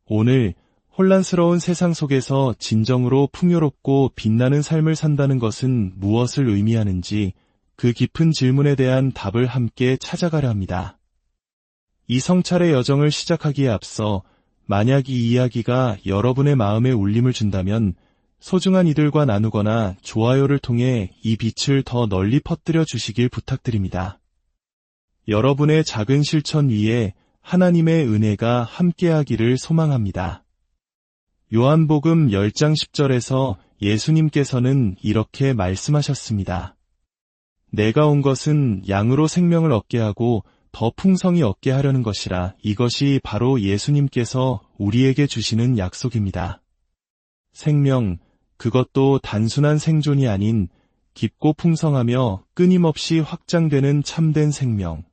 오늘 혼란스러운 세상 속에서 진정으로 풍요롭고 빛나는 삶을 산다는 것은 무엇을 의미하는지 그 깊은 질문에 대한 답을 함께 찾아가려 합니다. 이 성찰의 여정을 시작하기에 앞서 만약 이 이야기가 여러분의 마음에 울림을 준다면 소중한 이들과 나누거나 좋아요를 통해 이 빛을 더 널리 퍼뜨려 주시길 부탁드립니다. 여러분의 작은 실천 위에 하나님의 은혜가 함께하기를 소망합니다. 요한복음 10장 10절에서 예수님께서는 이렇게 말씀하셨습니다. 내가 온 것은 양으로 생명을 얻게 하고 더 풍성히 얻게 하려는 것이라. 이것이 바로 예수님께서 우리에게 주시는 약속입니다. 생명, 그것도 단순한 생존이 아닌 깊고 풍성하며 끊임없이 확장되는 참된 생명.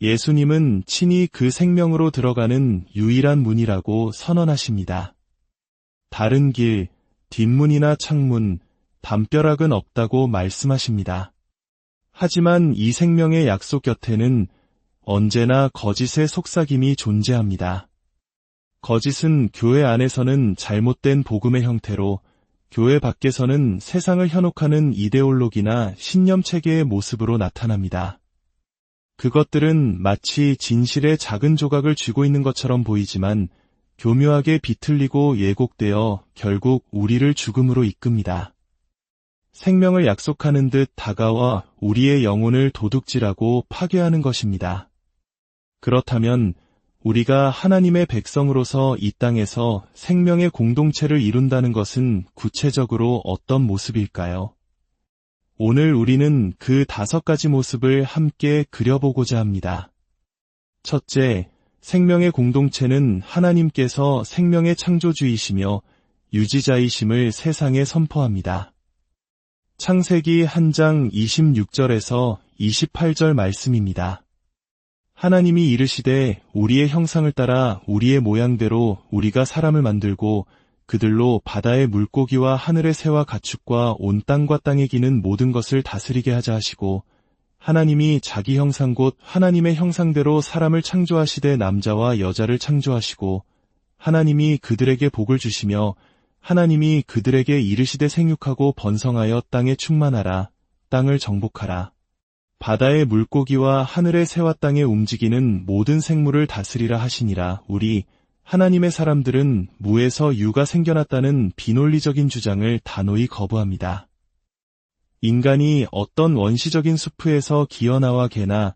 예수님은 친히 그 생명으로 들어가는 유일한 문이라고 선언하십니다. 다른 길, 뒷문이나 창문, 담벼락은 없다고 말씀하십니다. 하지만 이 생명의 약속 곁에는 언제나 거짓의 속삭임이 존재합니다. 거짓은 교회 안에서는 잘못된 복음의 형태로, 교회 밖에서는 세상을 현혹하는 이데올로기나 신념체계의 모습으로 나타납니다. 그것들은 마치 진실의 작은 조각을 쥐고 있는 것처럼 보이지만 교묘하게 비틀리고 왜곡되어 결국 우리를 죽음으로 이끕니다. 생명을 약속하는 듯 다가와 우리의 영혼을 도둑질하고 파괴하는 것입니다. 그렇다면 우리가 하나님의 백성으로서 이 땅에서 생명의 공동체를 이룬다는 것은 구체적으로 어떤 모습일까요? 오늘 우리는 그 5가지 모습을 함께 그려보고자 합니다. 첫째, 생명의 공동체는 하나님께서 생명의 창조주이시며 유지자이심을 세상에 선포합니다. 창세기 1장 26절에서 28절 말씀입니다. 하나님이 이르시되 우리의 형상을 따라 우리의 모양대로 우리가 사람을 만들고 그들로 바다의 물고기와 하늘의 새와 가축과 온 땅과 땅에 기는 모든 것을 다스리게 하자 하시고 하나님이 자기 형상 곧 하나님의 형상대로 사람을 창조하시되 남자와 여자를 창조하시고 하나님이 그들에게 복을 주시며 하나님이 그들에게 이르시되 생육하고 번성하여 땅에 충만하라 땅을 정복하라 바다의 물고기와 하늘의 새와 땅에 움직이는 모든 생물을 다스리라 하시니라. 우리 하나님의 사람들은 무에서 유가 생겨났다는 비논리적인 주장을 단호히 거부합니다. 인간이 어떤 원시적인 수프에서 기어나와 개나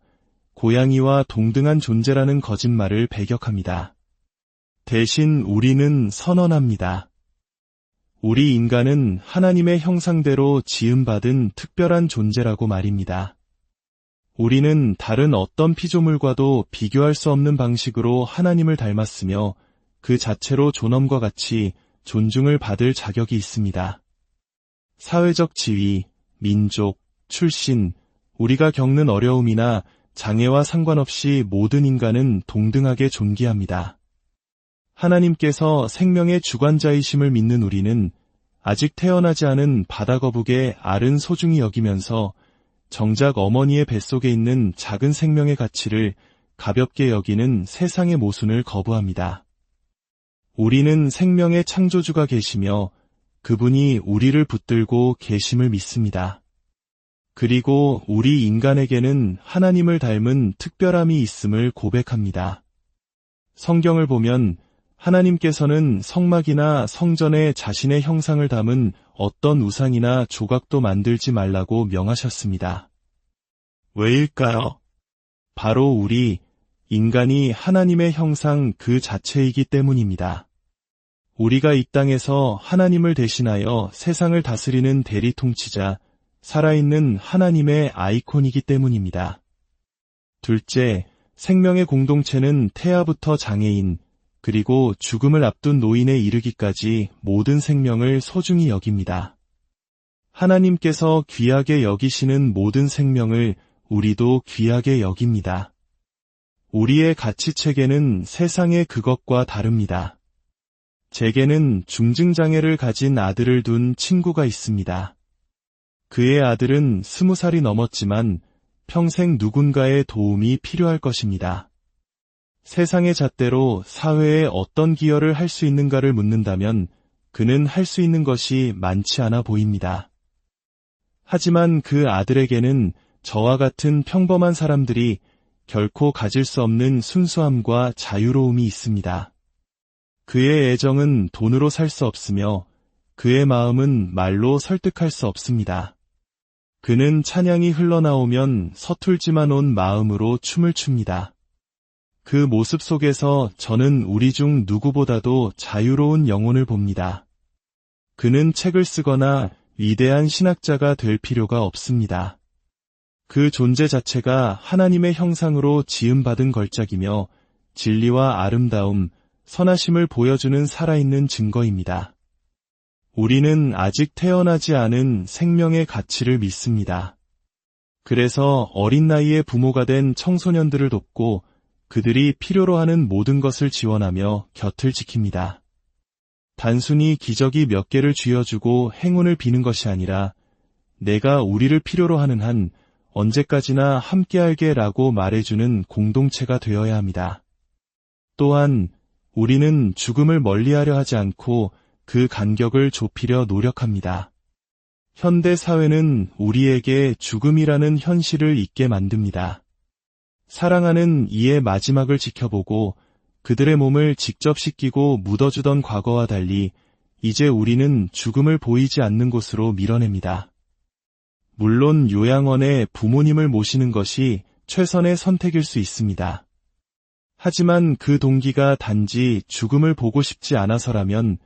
고양이와 동등한 존재라는 거짓말을 배격합니다. 대신 우리는 선언합니다. 우리 인간은 하나님의 형상대로 지음받은 특별한 존재라고 말입니다. 우리는 다른 어떤 피조물과도 비교할 수 없는 방식으로 하나님을 닮았으며 그 자체로 존엄과 같이 존중을 받을 자격이 있습니다. 사회적 지위, 민족, 출신, 우리가 겪는 어려움이나 장애와 상관없이 모든 인간은 동등하게 존귀합니다. 하나님께서 생명의 주관자이심을 믿는 우리는 아직 태어나지 않은 바다거북의 알은 소중히 여기면서 정작 어머니의 뱃속에 있는 작은 생명의 가치를 가볍게 여기는 세상의 모순을 거부합니다. 우리는 생명의 창조주가 계시며 그분이 우리를 붙들고 계심을 믿습니다. 그리고 우리 인간에게는 하나님을 닮은 특별함이 있음을 고백합니다. 성경을 보면 하나님께서는 성막이나 성전에 자신의 형상을 담은 어떤 우상이나 조각도 만들지 말라고 명하셨습니다. 왜일까요? 바로 우리 인간이 하나님의 형상 그 자체이기 때문입니다. 우리가 이 땅에서 하나님을 대신하여 세상을 다스리는 대리통치자, 살아있는 하나님의 아이콘이기 때문입니다. 둘째, 생명의 공동체는 태아부터 장애인, 그리고 죽음을 앞둔 노인에 이르기까지 모든 생명을 소중히 여깁니다. 하나님께서 귀하게 여기시는 모든 생명을 우리도 귀하게 여깁니다. 우리의 가치체계는 세상의 그것과 다릅니다. 제게는 중증장애를 가진 아들을 둔 친구가 있습니다. 그의 아들은 20살이 넘었지만 평생 누군가의 도움이 필요할 것입니다. 세상의 잣대로 사회에 어떤 기여를 할 수 있는가를 묻는다면 그는 할 수 있는 것이 많지 않아 보입니다. 하지만 그 아들에게는 저와 같은 평범한 사람들이 결코 가질 수 없는 순수함과 자유로움이 있습니다. 그의 애정은 돈으로 살 수 없으며 그의 마음은 말로 설득할 수 없습니다. 그는 찬양이 흘러나오면 서툴지만 온 마음으로 춤을 춥니다. 그 모습 속에서 저는 우리 중 누구보다도 자유로운 영혼을 봅니다. 그는 책을 쓰거나 위대한 신학자가 될 필요가 없습니다. 그 존재 자체가 하나님의 형상으로 지음받은 걸작이며 진리와 아름다움, 선하심을 보여주는 살아있는 증거입니다. 우리는 아직 태어나지 않은 생명의 가치를 믿습니다. 그래서 어린 나이에 부모가 된 청소년들을 돕고 그들이 필요로 하는 모든 것을 지원하며 곁을 지킵니다. 단순히 기저귀 몇 개를 쥐어주고 행운을 비는 것이 아니라 내가 우리를 필요로 하는 한 언제까지나 함께할게 라고 말해주는 공동체가 되어야 합니다. 또한 우리는 죽음을 멀리하려 하지 않고 그 간격을 좁히려 노력합니다. 현대 사회는 우리에게 죽음이라는 현실을 잊게 만듭니다. 사랑하는 이의 마지막을 지켜보고 그들의 몸을 직접 씻기고 묻어주던 과거와 달리 이제 우리는 죽음을 보이지 않는 곳으로 밀어냅니다. 물론 요양원에 부모님을 모시는 것이 최선의 선택일 수 있습니다. 하지만 그 동기가 단지 죽음을 보고 싶지 않아서라면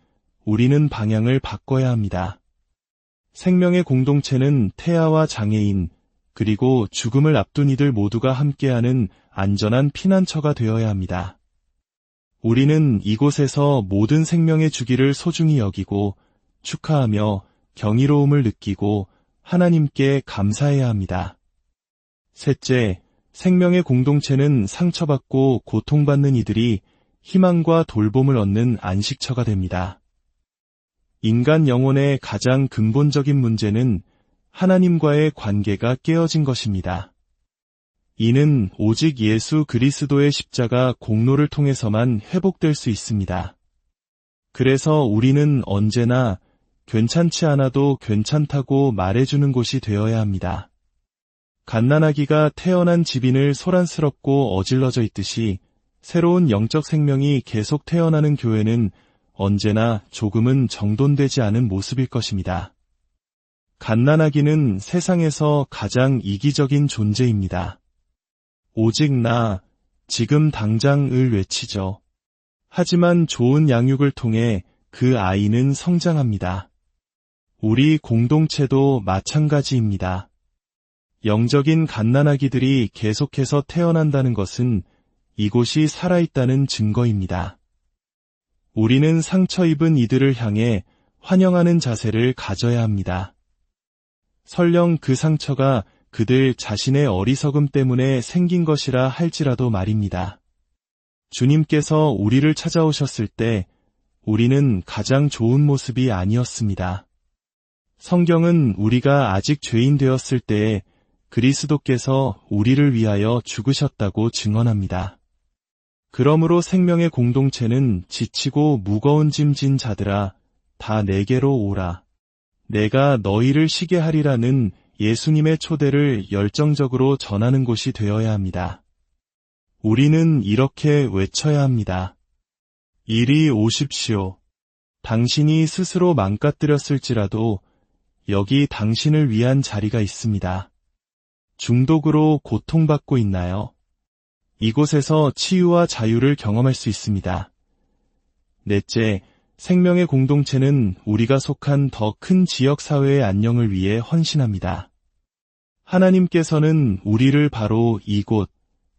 우리는 방향을 바꿔야 합니다. 생명의 공동체는 태아와 장애인, 그리고 죽음을 앞둔 이들 모두가 함께하는 안전한 피난처가 되어야 합니다. 우리는 이곳에서 모든 생명의 주기를 소중히 여기고 축하하며 경이로움을 느끼고 하나님께 감사해야 합니다. 셋째, 생명의 공동체는 상처받고 고통받는 이들이 희망과 돌봄을 얻는 안식처가 됩니다. 인간 영혼의 가장 근본적인 문제는 하나님과의 관계가 깨어진 것입니다. 이는 오직 예수 그리스도의 십자가 공로를 통해서만 회복될 수 있습니다. 그래서 우리는 언제나 괜찮지 않아도 괜찮다고 말해주는 곳이 되어야 합니다. 갓난아기가 태어난 집인을 소란스럽고 어질러져 있듯이 새로운 영적 생명이 계속 태어나는 교회는 언제나 조금은 정돈되지 않은 모습일 것입니다. 갓난아기는 세상에서 가장 이기적인 존재입니다. 오직 나, 지금 당장을 외치죠. 하지만 좋은 양육을 통해 그 아이는 성장합니다. 우리 공동체도 마찬가지입니다. 영적인 갓난아기들이 계속해서 태어난다는 것은 이곳이 살아있다는 증거입니다. 우리는 상처 입은 이들을 향해 환영하는 자세를 가져야 합니다. 설령 그 상처가 그들 자신의 어리석음 때문에 생긴 것이라 할지라도 말입니다. 주님께서 우리를 찾아오셨을 때 우리는 가장 좋은 모습이 아니었습니다. 성경은 우리가 아직 죄인 되었을 때에 그리스도께서 우리를 위하여 죽으셨다고 증언합니다. 그러므로 생명의 공동체는 지치고 무거운 짐 진 자들아 다 내게로 오라. 내가 너희를 쉬게 하리라는 예수님의 초대를 열정적으로 전하는 곳이 되어야 합니다. 우리는 이렇게 외쳐야 합니다. 이리 오십시오. 당신이 스스로 망가뜨렸을지라도 여기 당신을 위한 자리가 있습니다. 중독으로 고통받고 있나요? 이곳에서 치유와 자유를 경험할 수 있습니다. 넷째, 생명의 공동체는 우리가 속한 더 큰 지역사회의 안녕을 위해 헌신합니다. 하나님께서는 우리를 바로 이곳,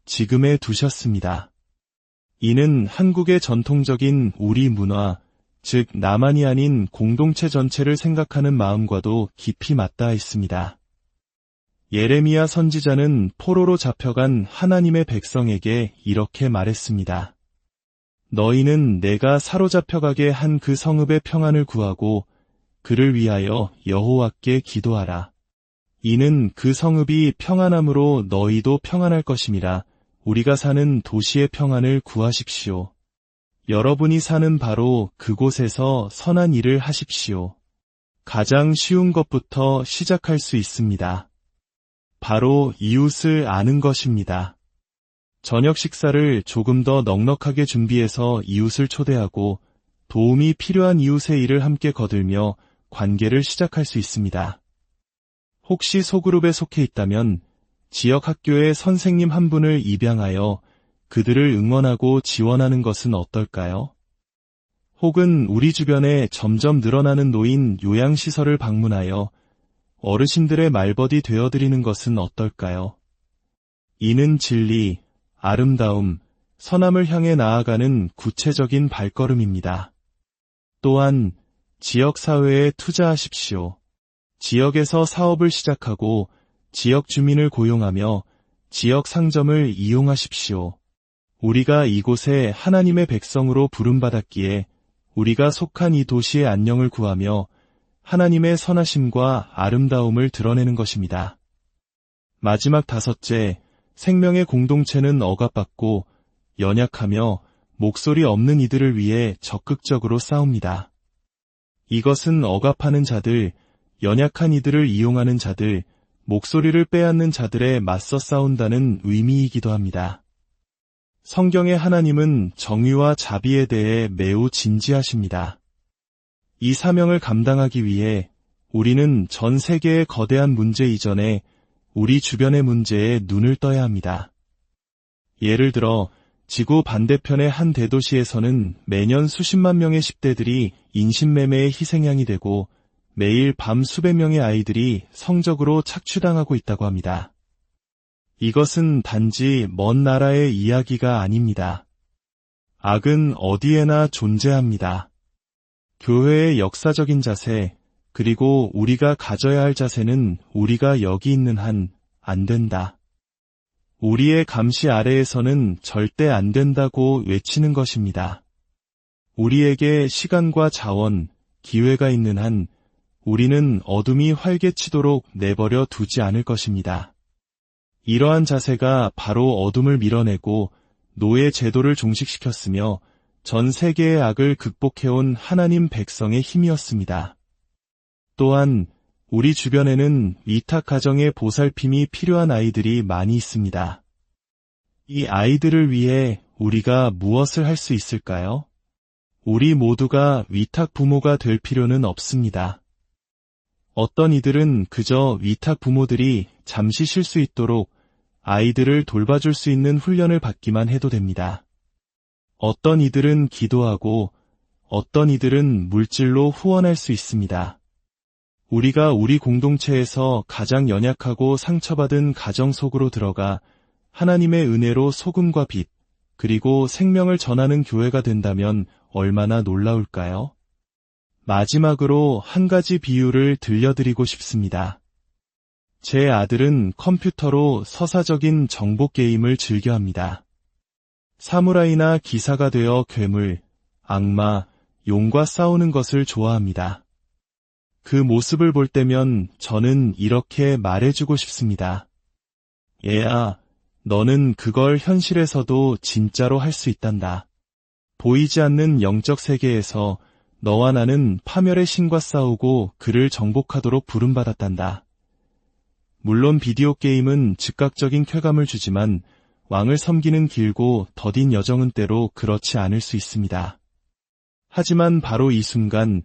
지금에 두셨습니다. 이는 한국의 전통적인 우리 문화, 즉 나만이 아닌 공동체 전체를 생각하는 마음과도 깊이 맞닿아 있습니다. 예레미야 선지자는 포로로 잡혀간 하나님의 백성에게 이렇게 말했습니다. 너희는 내가 사로잡혀가게 한 그 성읍의 평안을 구하고 그를 위하여 여호와께 기도하라. 이는 그 성읍이 평안함으로 너희도 평안할 것임이라 우리가 사는 도시의 평안을 구하십시오. 여러분이 사는 바로 그곳에서 선한 일을 하십시오. 가장 쉬운 것부터 시작할 수 있습니다. 바로 이웃을 아는 것입니다. 저녁 식사를 조금 더 넉넉하게 준비해서 이웃을 초대하고 도움이 필요한 이웃의 일을 함께 거들며 관계를 시작할 수 있습니다. 혹시 소그룹에 속해 있다면 지역 학교의 선생님 한 분을 입양하여 그들을 응원하고 지원하는 것은 어떨까요? 혹은 우리 주변에 점점 늘어나는 노인 요양시설을 방문하여 어르신들의 말벗이 되어드리는 것은 어떨까요? 이는 진리, 아름다움, 선함을 향해 나아가는 구체적인 발걸음입니다. 또한 지역사회에 투자하십시오. 지역에서 사업을 시작하고 지역 주민을 고용하며 지역 상점을 이용하십시오. 우리가 이곳에 하나님의 백성으로 부름받았기에 우리가 속한 이 도시의 안녕을 구하며 하나님의 선하심과 아름다움을 드러내는 것입니다. 마지막 다섯째, 생명의 공동체는 억압받고 연약하며 목소리 없는 이들을 위해 적극적으로 싸웁니다. 이것은 억압하는 자들, 연약한 이들을 이용하는 자들, 목소리를 빼앗는 자들에 맞서 싸운다는 의미이기도 합니다. 성경의 하나님은 정의와 자비에 대해 매우 진지하십니다. 이 사명을 감당하기 위해 우리는 전 세계의 거대한 문제 이전에 우리 주변의 문제에 눈을 떠야 합니다. 예를 들어 지구 반대편의 한 대도시에서는 매년 수십만 명의 10대들이 인신매매의 희생양이 되고 매일 밤 수백 명의 아이들이 성적으로 착취당하고 있다고 합니다. 이것은 단지 먼 나라의 이야기가 아닙니다. 악은 어디에나 존재합니다. 교회의 역사적인 자세, 그리고 우리가 가져야 할 자세는 우리가 여기 있는 한 안 된다. 우리의 감시 아래에서는 절대 안 된다고 외치는 것입니다. 우리에게 시간과 자원, 기회가 있는 한 우리는 어둠이 활개치도록 내버려 두지 않을 것입니다. 이러한 자세가 바로 어둠을 밀어내고 노예 제도를 종식시켰으며 전 세계의 악을 극복해온 하나님 백성의 힘이었습니다. 또한 우리 주변에는 위탁 가정의 보살핌이 필요한 아이들이 많이 있습니다. 이 아이들을 위해 우리가 무엇을 할 수 있을까요? 우리 모두가 위탁 부모가 될 필요는 없습니다. 어떤 이들은 그저 위탁 부모들이 잠시 쉴 수 있도록 아이들을 돌봐줄 수 있는 훈련을 받기만 해도 됩니다. 어떤 이들은 기도하고 어떤 이들은 물질로 후원할 수 있습니다. 우리가 우리 공동체에서 가장 연약하고 상처받은 가정 속으로 들어가 하나님의 은혜로 소금과 빛, 그리고 생명을 전하는 교회가 된다면 얼마나 놀라울까요? 마지막으로 한 가지 비유를 들려드리고 싶습니다. 제 아들은 컴퓨터로 서사적인 정보 게임을 즐겨합니다. 사무라이나 기사가 되어 괴물, 악마, 용과 싸우는 것을 좋아합니다. 그 모습을 볼 때면 저는 이렇게 말해주고 싶습니다. 얘야, 너는 그걸 현실에서도 진짜로 할 수 있단다. 보이지 않는 영적 세계에서 너와 나는 파멸의 신과 싸우고 그를 정복하도록 부름받았단다. 물론 비디오 게임은 즉각적인 쾌감을 주지만 왕을 섬기는 길고 더딘 여정은 때로 그렇지 않을 수 있습니다. 하지만 바로 이 순간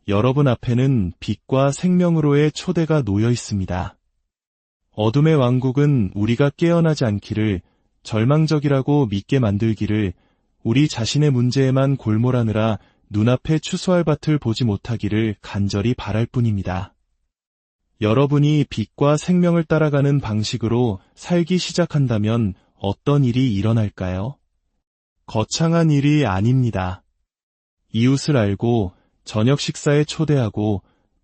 여러분 앞에는 빛과 생명으로의 초대가 놓여 있습니다. 어둠의 왕국은 우리가 깨어나지 않기를, 절망적이라고 믿게 만들기를, 우리 자신의 문제에만 골몰하느라 눈앞에 추수할 밭을 보지 못하기를 간절히 바랄 뿐입니다. 여러분이 빛과 생명을 따라가는 방식으로 살기 시작한다면 어떤 일이 일어날까요? 거창한 일이 아닙니다. 이웃을 알고 저녁 식사에 초대하고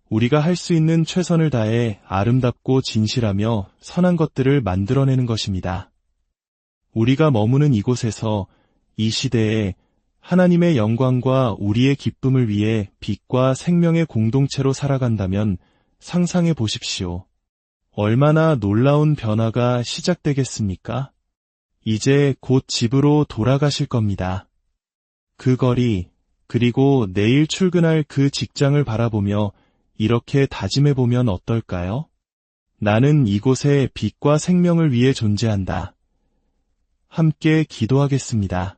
우리가 할 수 있는 최선을 다해 아름답고 진실하며 선한 것들을 만들어내는 것입니다. 우리가 머무는 이곳에서 이 시대에 하나님의 영광과 우리의 기쁨을 위해 빛과 생명의 공동체로 살아간다면 상상해 보십시오. 얼마나 놀라운 변화가 시작되겠습니까? 이제 곧 집으로 돌아가실 겁니다. 그 거리, 그리고 내일 출근할 그 직장을 바라보며 이렇게 다짐해보면 어떨까요? 나는 이곳에 빛과 생명을 위해 존재한다. 함께 기도하겠습니다.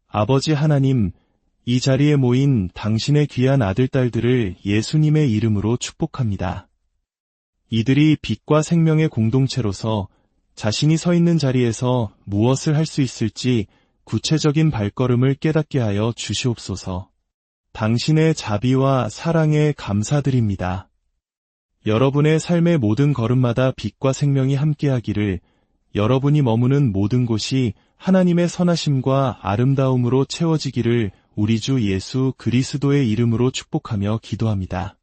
아버지 하나님, 이 자리에 모인 당신의 귀한 아들딸들을 예수님의 이름으로 축복합니다. 이들이 빛과 생명의 공동체로서 자신이 서 있는 자리에서 무엇을 할 수 있을지 구체적인 발걸음을 깨닫게 하여 주시옵소서. 당신의 자비와 사랑에 감사드립니다. 여러분의 삶의 모든 걸음마다 빛과 생명이 함께하기를, 여러분이 머무는 모든 곳이 하나님의 선하심과 아름다움으로 채워지기를 우리 주 예수 그리스도의 이름으로 축복하며 기도합니다.